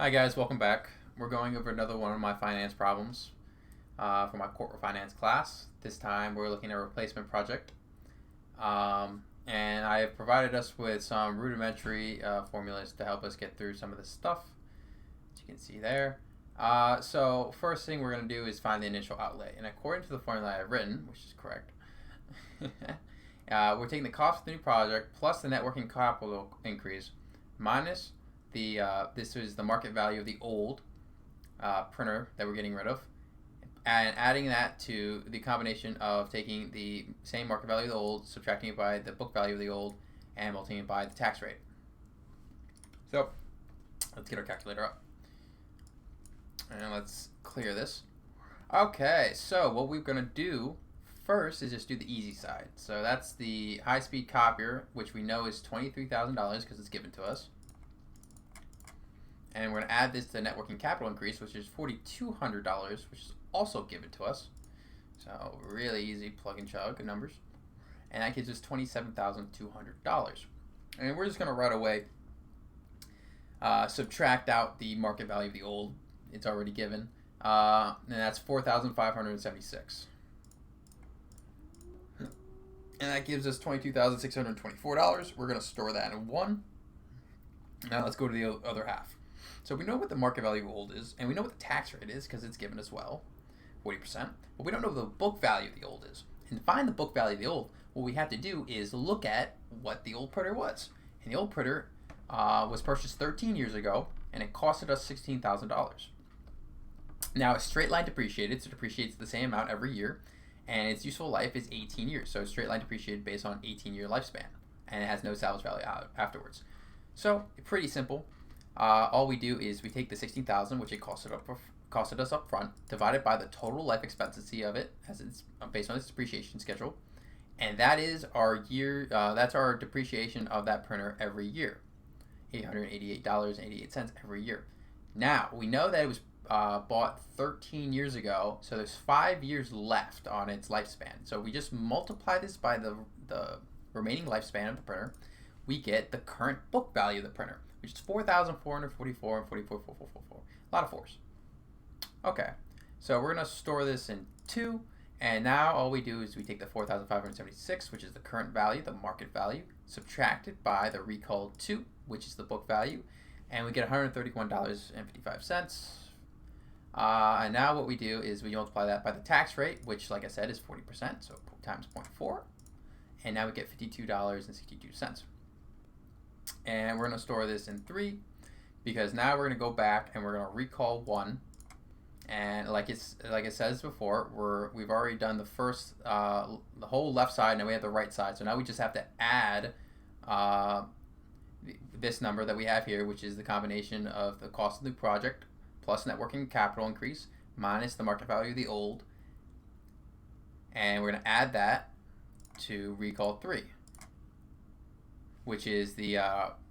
Hi guys, welcome back. We're going over another one of my finance problems for my corporate finance class. This time we're looking at a replacement project. And I have provided us with some rudimentary formulas to help us get through some of this stuff, as you can see there. So first thing we're going to do is find the initial outlay. And according to the formula I've written, which is correct, we're taking the cost of the new project plus the net working capital increase minus this is the market value of the old printer that we're getting rid of, and adding that to the combination of taking the same market value of the old, subtracting it by the book value of the old, and multiplying it by the tax rate. So let's get our calculator up and let's clear this. Okay, so what we're going to do first is just do the easy side. So that's the high-speed copier, which we know is $23,000 because it's given to us. And we're going to add this to the net working capital increase, which is $4,200, which is also given to us. So really easy plug and chug numbers. And that gives us $27,200. And we're just going to right away subtract out the market value of the old. It's already given. And that's $4,576. And that gives us $22,624. We're going to store that in 1. Now let's go to the other half. So we know what the market value of old is, and we know what the tax rate is because it's given as well, 40%. But we don't know what the book value of the old is. And to find the book value of the old, what we have to do is look at what the old printer was. And the old printer was purchased 13 years ago, and it costed us $16,000. Now it's straight line depreciated, so it depreciates the same amount every year, and its useful life is 18 years. So it's straight line depreciated based on 18-year lifespan, and it has no salvage value afterwards. So pretty simple. All we do is we take the $16,000, which it costed us up front, divided by the total life expectancy of it, as it's based on its depreciation schedule, and that is our year. That's our depreciation of that printer every year, $888.88 every year. Now we know that it was bought 13 years ago, so there's 5 years left on its lifespan. So we just multiply this by the remaining lifespan of the printer. We get the current book value of the printer, which is $4,444 and 44,444. A lot of fours. Okay, so we're going to store this in 2, and now all we do is we take the 4,576, which is the current value, the market value, subtracted by the recalled 2, which is the book value, and we get $131.55. And now what we do is we multiply that by the tax rate, which, like I said, is 40%, so times 0.4, and now we get $52.62. And we're going to store this in 3 because now we're going to go back and we're going to recall 1. And like it says before, we've already done the first the whole left side, and now we have the right side. So now we just have to add this number that we have here, which is the combination of the cost of the project plus net working capital increase minus the market value of the old, and we're going to add that to recall 3, which is the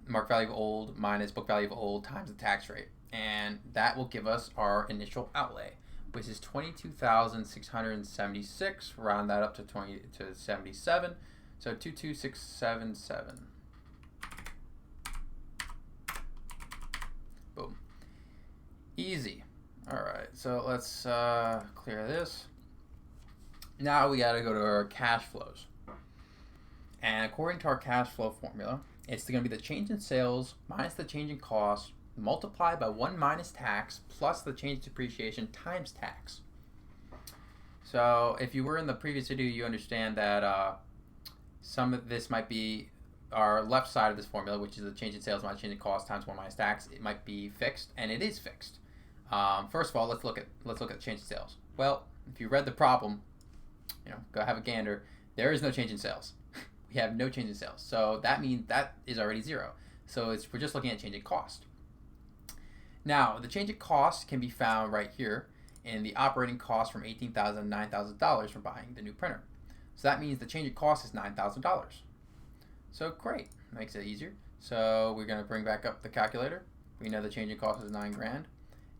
market value of old minus book value of old times the tax rate. And that will give us our initial outlay, which is $22,676. Round that up to 77. So 22,677. Boom. Easy. All right, so let's clear this. Now we got to go to our cash flows. And according to our cash flow formula, it's going to be the change in sales minus the change in cost multiplied by 1 minus tax plus the change in depreciation times tax. So if you were in the previous video, you understand that some of this might be our left side of this formula, which is the change in sales minus change in cost times 1 minus tax. It might be fixed, and it is fixed. First of all, let's look at the change in sales. Well, if you read the problem, go have a gander. There is no change in sales. We have no change in sales. So that means that is already 0. So we're just looking at change in cost. Now, the change in cost can be found right here in the operating cost from $18,000 to $9,000 for buying the new printer. So that means the change in cost is $9,000. So great, makes it easier. So we're going to bring back up the calculator. We know the change in cost is $9,000.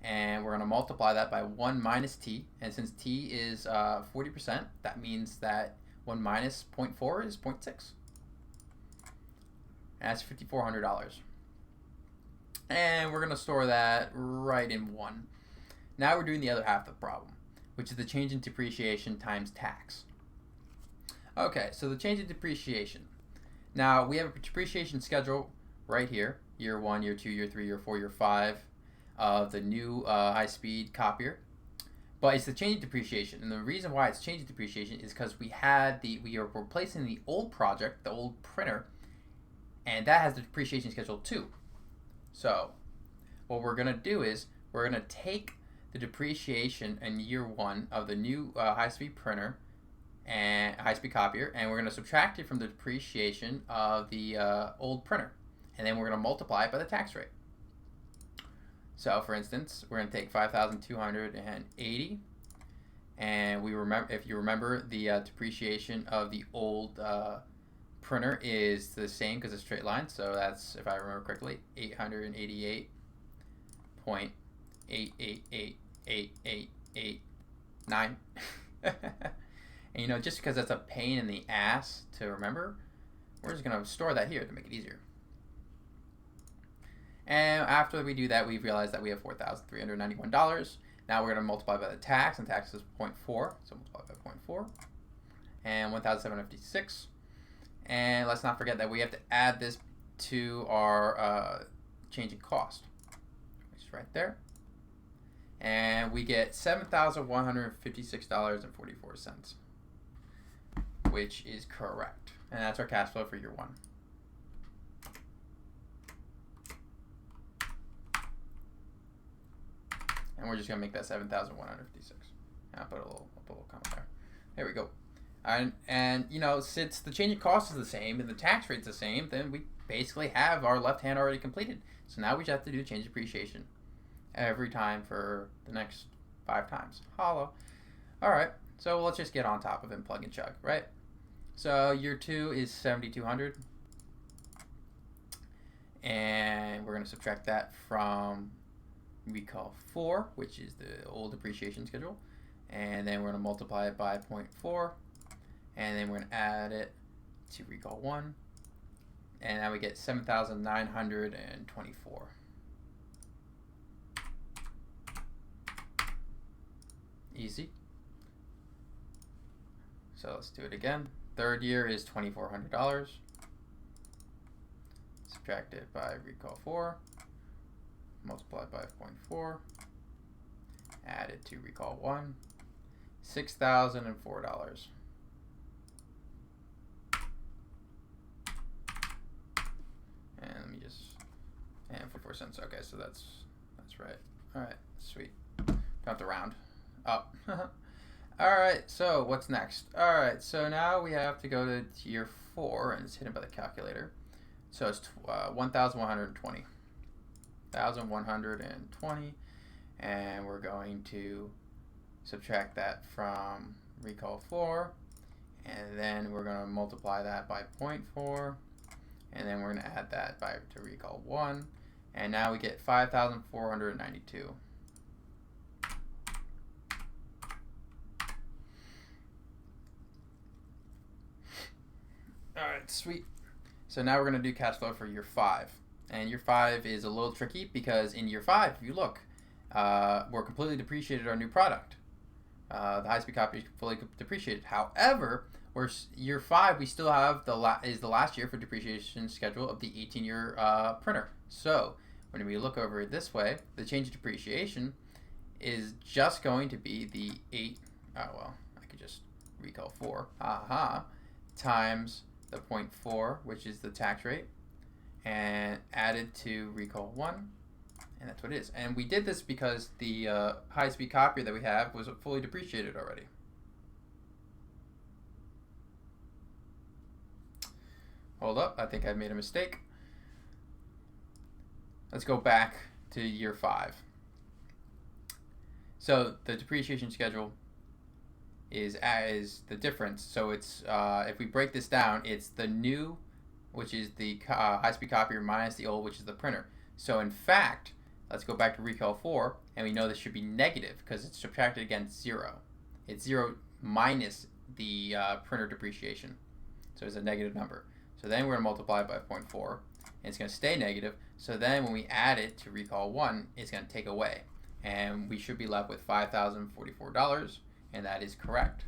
And we're going to multiply that by 1 minus t. And since t is 40%, that means that 1 minus 0.4 is 0.6. And that's $5,400. And we're going to store that right in 1. Now we're doing the other half of the problem, which is the change in depreciation times tax. Okay, so the change in depreciation. Now we have a depreciation schedule right here, year 1, year 2, year 3, year 4, year 5 of the new high-speed copier. But it's the change in depreciation, and the reason why it's changing depreciation is because we are replacing the old project, the old printer, and that has the depreciation schedule too. So what we're gonna do is we're gonna take the depreciation in year 1 of the new high-speed printer and high-speed copier, and we're gonna subtract it from the depreciation of the old printer, and then we're gonna multiply it by the tax rate. So, for instance, we're going to take 5,280, and if you remember, the depreciation of the old printer is the same because it's straight line. So that's, if I remember correctly, 888.8888889. And just because that's a pain in the ass to remember, we're just going to store that here to make it easier. And after we do that, we realize that we have $4,391. Now we're going to multiply by the tax, and tax is 0.4, so multiply by 0.4, and 1,756. And let's not forget that we have to add this to our change in cost, which is right there. And we get $7,156.44, which is correct. And that's our cash flow for year 1. And we're just going to make that 7,156. I'll put a little comment there. There we go. And since the change in cost is the same and the tax rate's the same, then we basically have our left hand already completed. So now we just have to do change depreciation every time for the next 5 times. Holla. All right. So let's just get on top of it and plug and chug, right? So year 2 is 7,200. And we're going to subtract that from recall 4, which is the old depreciation schedule, and then we're going to multiply it by 0.4, and then we're going to add it to recall 1, and now we get 7,924. Easy. So let's do it again. Third year is $2,400. Subtract it by recall 4. Multiplied by 0.4, added to recall 1, $6,004. And let me just, and 44 cents. Okay, so that's right. All right, sweet. Don't have to round up. All right, so what's next? All right, so now we have to go to year 4, and it's hidden by the calculator. So it's 1,120. 1,120, and we're going to subtract that from recall 4, and then we're going to multiply that by 0.4, and then we're going to add that to recall 1, and now we get 5,492. All right, sweet. So now we're going to do cash flow for year 5. And year 5 is a little tricky because in year 5, if you look, we're completely depreciated our new product. The high-speed copy is fully depreciated. However, year 5, we still have the last year for depreciation schedule of the 18-year printer. So when we look over it this way, the change in depreciation is just going to be the I could just recall 4, times the 0.4, which is the tax rate, and added to recall 1, and that's what it is. And we did this because the high-speed copier that we have was fully depreciated already. Hold up, I think I made a mistake. Let's go back to year 5. So the depreciation schedule is the difference. So it's if we break this down, it's the new, which is the high-speed copier, minus the old, which is the printer. So in fact, let's go back to recall 4, and we know this should be negative because it's subtracted against 0. It's 0 minus the printer depreciation. So it's a negative number. So then we're going to multiply it by 0.4, and it's going to stay negative. So then when we add it to recall 1, it's going to take away. And we should be left with $5,044, and that is correct.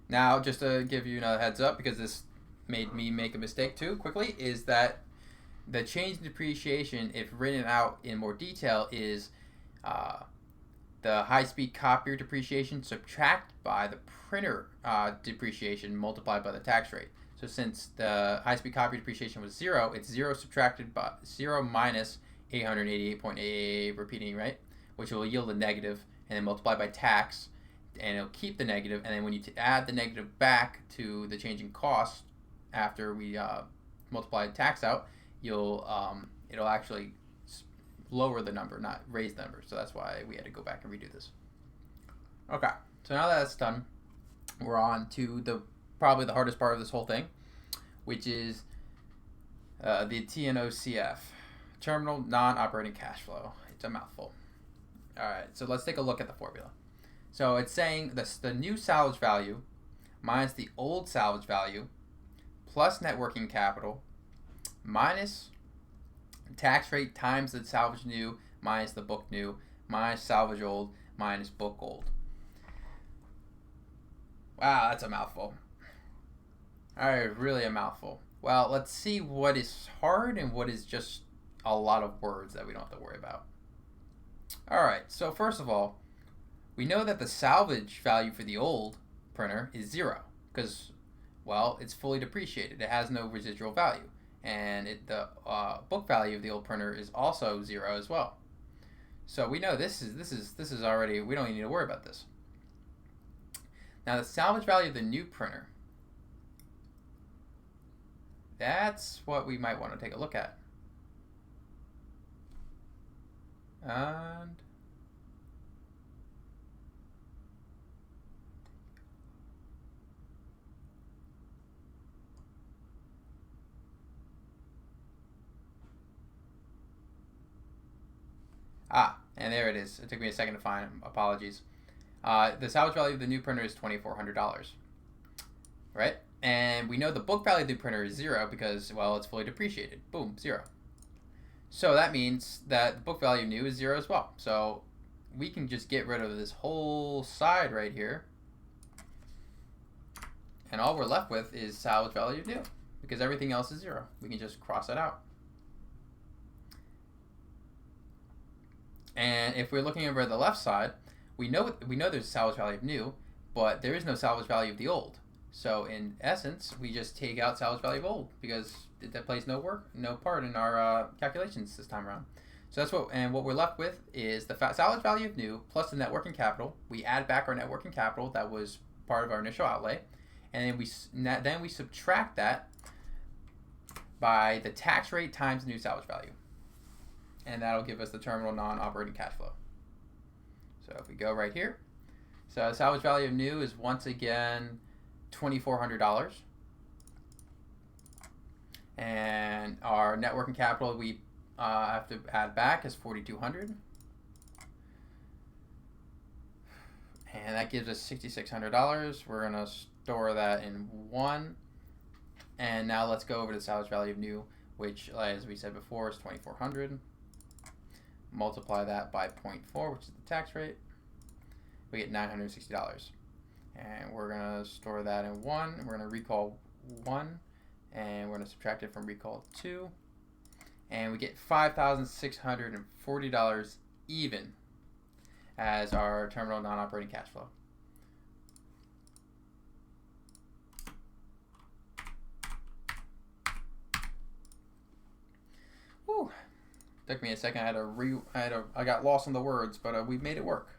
Now, just to give you another heads up, because this made me make a mistake too quickly, is that the change in depreciation, if written out in more detail, is the high-speed copier depreciation subtracted by the printer depreciation multiplied by the tax rate. So since the high-speed copier depreciation was 0, it's 0 subtracted by 0 minus 888.88, repeating, right? Which will yield a negative, and then multiply by tax, and it'll keep the negative. And then when you add the negative back to the change in cost after we multiply tax out, it'll actually lower the number, not raise the number. So that's why we had to go back and redo this. Okay, so now that that's done, we're on to probably the hardest part of this whole thing, which is the TNOCF, terminal non-operating cash flow. It's a mouthful. All right, so let's take a look at the formula. So it's saying the new salvage value minus the old salvage value plus net working capital minus tax rate times the salvage new minus the book new minus salvage old minus book old. Wow, that's a mouthful. All right, really a mouthful. Well, let's see what is hard and what is just a lot of words that we don't have to worry about. All right, so first of all, we know that the salvage value for the old printer is 0 because, well, it's fully depreciated. It has no residual value. And the book value of the old printer is also 0 as well. So we know this is already, we don't even need to worry about this. Now the salvage value of the new printer, that's what we might want to take a look at. And and there it is. It took me a second to find it. Apologies. The salvage value of the new printer is $2,400, right? And we know the book value of the printer is 0 because, well, it's fully depreciated. Boom, 0. So that means that the book value new is 0 as well. So we can just get rid of this whole side right here. And all we're left with is salvage value new because everything else is 0. We can just cross it out. And if we're looking over the left side, we know there's a salvage value of new, but there is no salvage value of the old. So in essence, we just take out salvage value of old because that plays no part in our calculations this time around. So that's what we're left with is the salvage value of new plus the net working capital. We add back our net working capital that was part of our initial outlay, and then we subtract that by the tax rate times the new salvage value. And that'll give us the terminal non-operating cash flow. So if we go right here, so salvage value of new is once again $2,400, and our net working capital we have to add back is $4,200, and that gives us $6,600. We're gonna store that in 1, and now let's go over to the salvage value of new, which, as we said before, is $2,400. Multiply that by 0.4, which is the tax rate. We get $960. And we're going to store that in 1. We're going to recall 1. And we're going to subtract it from recall 2. And we get $5,640 even as our terminal non-operating cash flow. Whew. Took me a second. I got lost in the words, but we made it work.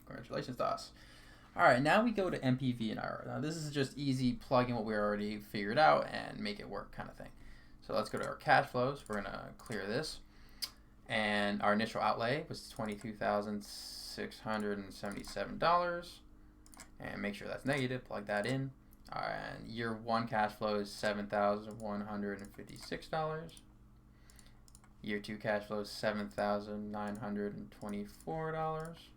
Congratulations to us. All right, now we go to MPV and IR. Now this is just easy plugging what we already figured out and make it work kind of thing. So let's go to our cash flows. We're gonna clear this, and our initial outlay was $22,677, and make sure that's negative. Plug that in. And year 1 cash flow is $7,156. Year 2 cash flow is $7,924.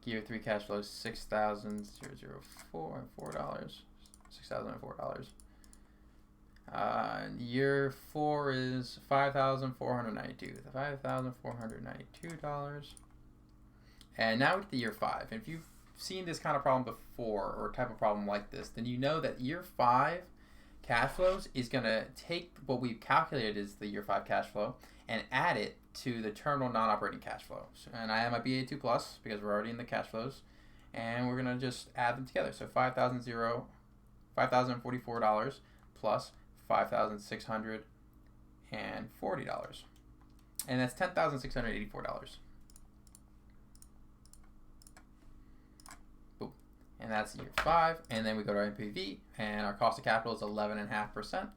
Year 3 cash flow is $6,004. $6,004. Year 4 is $5,492. $5,492. And now we get to year 5. And if you've seen this kind of problem before, or type of problem like this, then you know that year 5 cash flows is going to take what we've calculated as the year 5 cash flow and add it to the terminal non-operating cash flow. And I have my BA2 plus because we're already in the cash flows, and we're going to just add them together. So $5,044 plus $5,640, and that's $10,684. Boom. And that's year 5. And then we go to our NPV, and our cost of capital is 11.5%.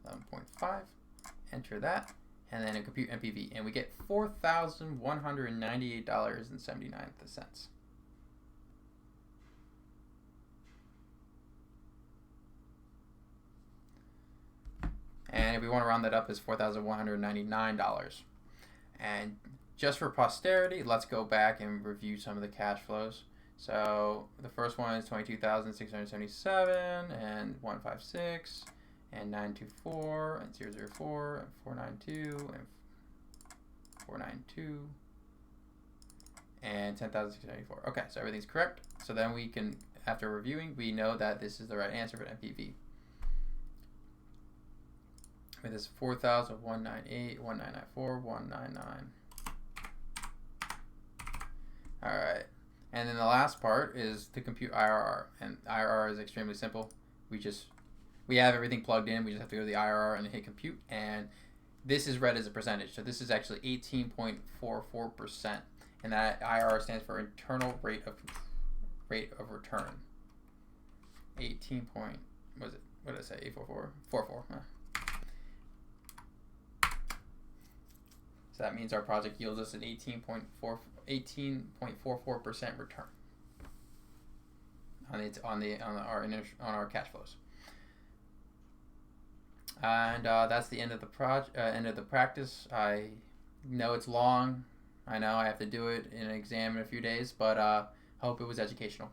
11.5. Enter that, and then compute NPV, and we get $4,198.79. And if we want to round that up, is $4,199. And just for posterity, let's go back and review some of the cash flows. So the first one is $22,677 and 156 and 924 and 004 and 492 and 492 and 10,674. Okay, so everything's correct. So then we can, after reviewing, we know that this is the right answer for NPV. With this 4,198, 1994, 199. All right, and then the last part is to compute IRR, and IRR is extremely simple. We have everything plugged in. We just have to go to the IRR and hit compute, and this is read as a percentage. So this is actually 18.44%, and that IRR stands for internal rate of return. 18 point, what did I say? 844, 44. Huh? So that means our project yields us an 18.44% return on our cash flows. And that's the end of the end of the practice. I know it's long. I know I have to do it in an exam in a few days, but hope it was educational.